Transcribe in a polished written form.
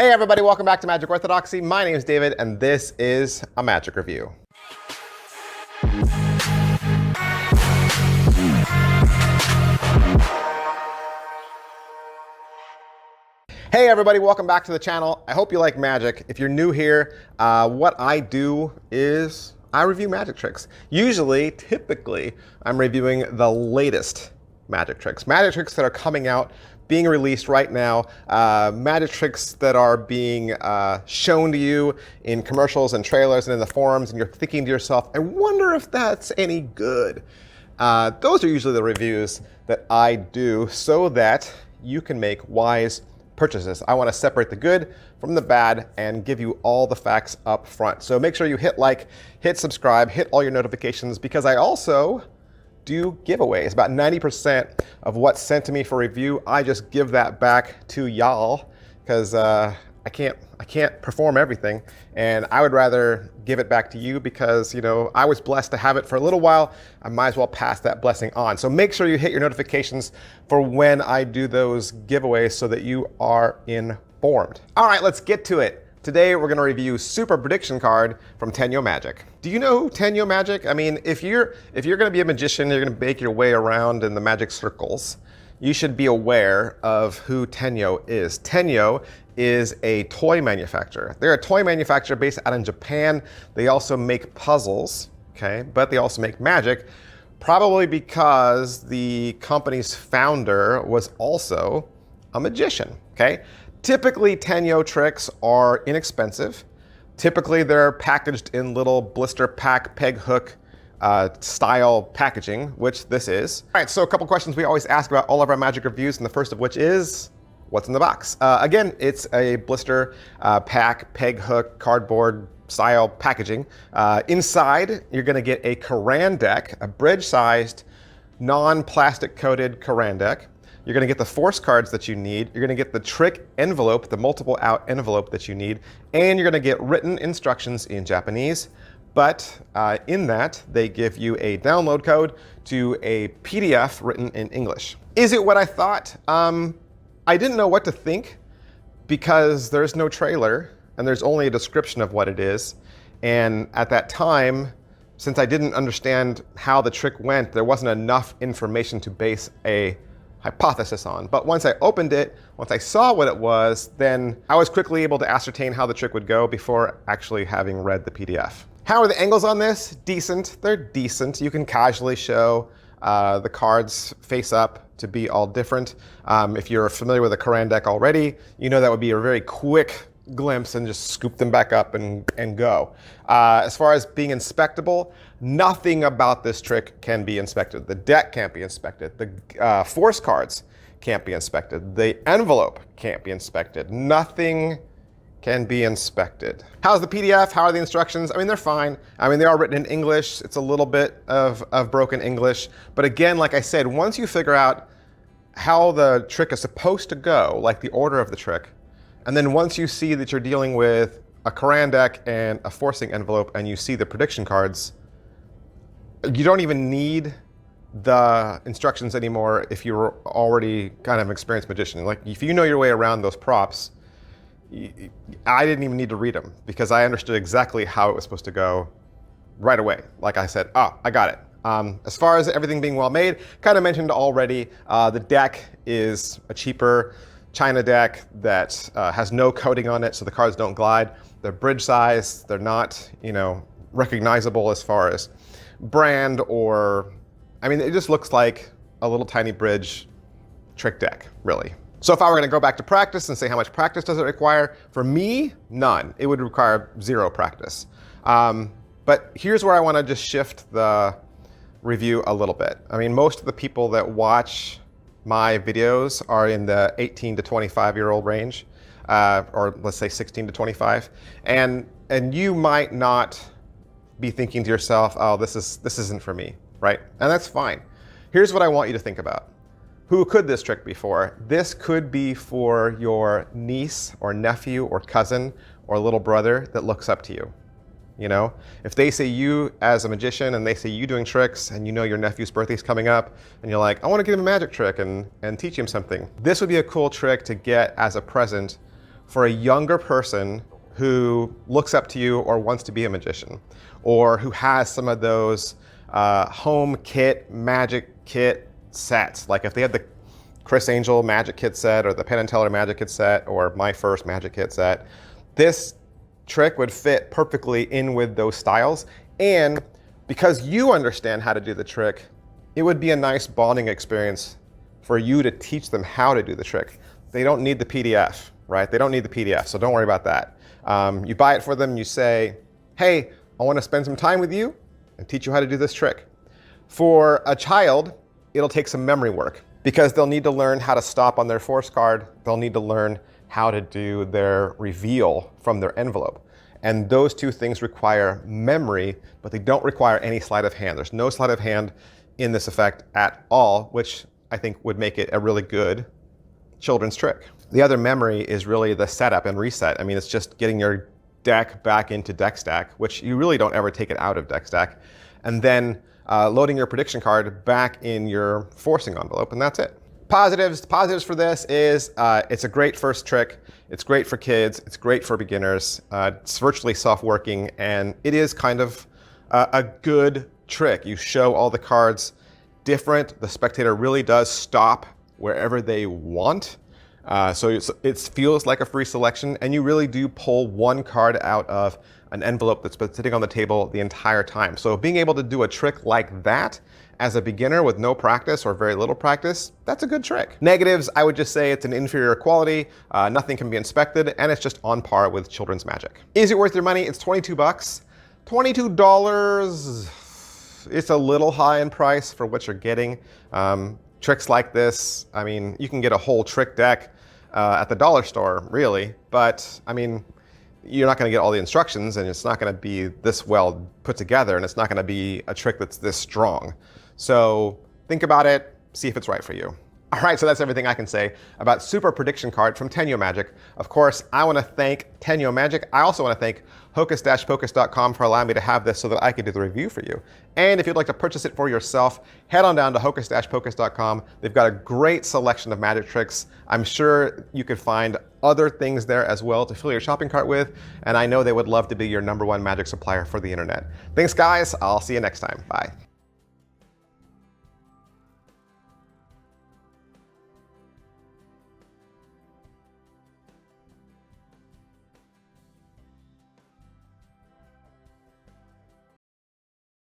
Hey everybody, welcome back to Magic Orthodoxy. My name is David and this is a Magic Review. Hey everybody, welcome back to the channel. I hope you like magic. If you're new here, what I do is I review magic tricks. Typically, I'm reviewing the latest magic tricks that are coming out, being released right now, magic tricks that are being shown to you in commercials and trailers and in the forums, and you're thinking to yourself, I wonder if that's any good. Those are usually the reviews that I do so that you can make wise purchases. I want to separate the good from the bad and give you all the facts up front. So make sure you hit like, hit subscribe, hit all your notifications, because I also do giveaways. About 90% of what's sent to me for review, I just give that back to y'all because I can't perform everything, and I would rather give it back to you because, you know, I was blessed to have it for a little while. I might as well pass that blessing on. So make sure you hit your notifications for when I do those giveaways so that you are informed. All right, let's get to it. Today we're gonna review Super Prediction Card from Tenyo Magic. Do you know Tenyo Magic? I mean, if you're gonna be a magician, you're gonna make your way around in the magic circles, you should be aware of who Tenyo is. Tenyo is a toy manufacturer. They're a toy manufacturer based out in Japan. They also make puzzles, okay? But they also make magic, probably because the company's founder was also a magician, okay? Typically, Tenyo tricks are inexpensive. Typically, they're packaged in little blister pack, peg hook style packaging, which this is. All right, so a couple questions we always ask about all of our magic reviews, and the first of which is, what's in the box? Again, it's a blister pack, peg hook, cardboard style packaging. Inside, you're gonna get a Karan deck, a bridge-sized, non-plastic coated Karan deck. You're gonna get the force cards that you need. You're gonna get the trick envelope, the multiple out envelope that you need. And you're gonna get written instructions in Japanese. But in that, they give you a download code to a PDF written in English. Is it what I thought? I didn't know what to think because there's no trailer and there's only a description of what it is. And at that time, since I didn't understand how the trick went, there wasn't enough information to base a hypothesis on. But once I opened it, once I saw what it was, then I was quickly able to ascertain how the trick would go before actually having read the PDF. How are the angles on this? Decent. They're decent. You can casually show the cards face up to be all different. If you're familiar with a Karan deck already, you know that would be a very quick glimpse and just scoop them back up and go. As far as being inspectable, nothing about this trick can be inspected. The deck can't be inspected. The force cards can't be inspected. The envelope can't be inspected. Nothing can be inspected. How's the PDF? How are the instructions? I mean, they're fine. I mean, they are written in English. It's a little bit of broken English. But again, like I said, once you figure out how the trick is supposed to go, like the order of the trick, and then once you see that you're dealing with a Karan deck and a forcing envelope and you see the prediction cards, you don't even need the instructions anymore if you're already kind of an experienced magician. Like if you know your way around those props, I didn't even need to read them because I understood exactly how it was supposed to go right away. Like I said, oh, I got it. As far as everything being well made, kind of mentioned already, the deck is a cheaper China deck that has no coating on it, so the cards don't glide. They're bridge size. They're not, you know, recognizable as far as brand or, I mean, it just looks like a little tiny bridge trick deck, really. So if I were gonna go back to practice and say how much practice does it require, for me, none. It would require zero practice. But here's where I wanna just shift the review a little bit. I mean, most of the people that watch my videos are in the 18 to 25-year-old range, or let's say 16 to 25. And you might not be thinking to yourself, oh, this isn't for me, right? And that's fine. Here's what I want you to think about. Who could this trick be for? This could be for your niece or nephew or cousin or little brother that looks up to you. You know, if they see you as a magician and they see you doing tricks and you know your nephew's birthday's coming up and you're like, I want to give him a magic trick and teach him something. This would be a cool trick to get as a present for a younger person who looks up to you or wants to be a magician, or who has some of those home kit, magic kit sets. Like if they had the Criss Angel magic kit set, or the Penn & Teller magic kit set, or my first magic kit set, this trick would fit perfectly in with those styles. And because you understand how to do the trick, it would be a nice bonding experience for you to teach them how to do the trick. They don't need the PDF, right? They don't need the PDF, so don't worry about that. You buy it for them, you say, hey, I want to spend some time with you and teach you how to do this trick. For a child, it'll take some memory work because they'll need to learn how to stop on their force card. They'll need to learn how to do their reveal from their envelope. And those two things require memory, but they don't require any sleight of hand. There's no sleight of hand in this effect at all, which I think would make it a really good children's trick. The other memory is really the setup and reset. I mean, it's just getting your deck back into deck stack, which you really don't ever take it out of deck stack, and then loading your prediction card back in your forcing envelope, and that's it. Positives for this is it's a great first trick. It's great for kids. It's great for beginners. It's virtually self-working, and it is kind of a good trick. You show all the cards different. The spectator really does stop wherever they want. So it feels like a free selection, and you really do pull one card out of an envelope that's been sitting on the table the entire time. So being able to do a trick like that as a beginner with no practice or very little practice, that's a good trick. Negatives, I would just say it's an inferior quality, nothing can be inspected, and it's just on par with children's magic. Is it worth your money? It's 22 bucks. $22, it's a little high in price for what you're getting. Tricks like this, I mean, you can get a whole trick deck at the dollar store, really, but I mean, you're not going to get all the instructions, and it's not going to be this well put together, and it's not going to be a trick that's this strong. So think about it, see if it's right for you. All right, so that's everything I can say about Super Prediction Card from Tenyo Magic. Of course, I want to thank Tenyo Magic. I also want to thank Hocus-Pocus.com for allowing me to have this so that I could do the review for you. And if you'd like to purchase it for yourself, head on down to Hocus-Pocus.com. They've got a great selection of magic tricks. I'm sure you could find other things there as well to fill your shopping cart with, and I know they would love to be your #1 magic supplier for the internet. Thanks, guys. I'll see you next time. Bye.